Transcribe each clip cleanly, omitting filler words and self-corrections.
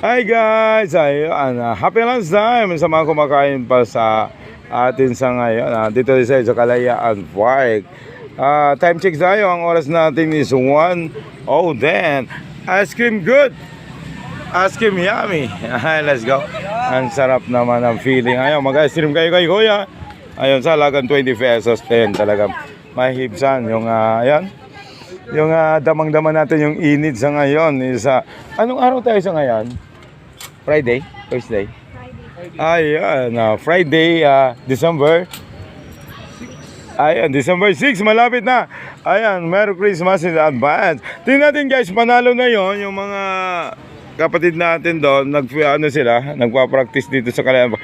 Hi guys! Ayun, happy lunch time sa mga kumakain pa sa atin sa ngayon. Dito sa Kalayaan Park. Time check tayo. Ang oras natin is 1:10. Ice cream good! Ice cream yummy! Let's go! Ang sarap naman ang feeling. Ayun, mag-ice cream kayo kay Kuya. Ayun, sa halagang 20 pesos din. Talagang mahibsan yung ayan. Yung damang-dama natin yung init sa ngayon is anong araw tayo sa ngayon? Friday? Thursday? Ayan, Friday, December. Ayan, December 6, malapit na. Ayan, Merry Christmas in advance. Tingnan natin guys, panalo na yon yung mga kapatid natin doon. Nagpa-practice dito sa Kalayaan.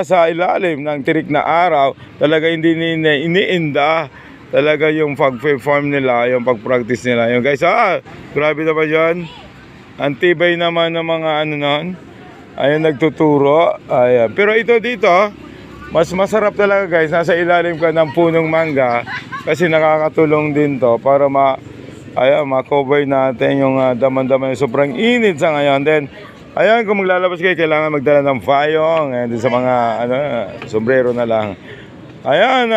Sa ilalim ng tirik na araw, talaga hindi iniinda talaga yung pag-perform nila, yung pag-practice nila. Yung guys, grabe naman yun. Antibay naman ng mga ano nun. Ayun, nagtuturo. Ayan. Pero ito dito, mas masarap talaga guys. Nasa ilalim ka ng punong mangga. Kasi nakakatulong din to para ma-cover natin yung daman-daman yung sobrang init sa ngayon. Then, ayan, kung maglalabas kayo, kailangan magdala ng payong. Ayan, sa mga sombrero na lang. Ayan,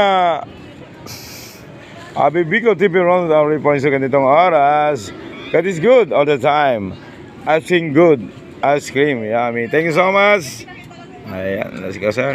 Bicol TV Ronald ang report sa ganitong oras. God is good all the time. I've seen good ice cream. Yummy. Thank you so much. Ayan, let's go sir.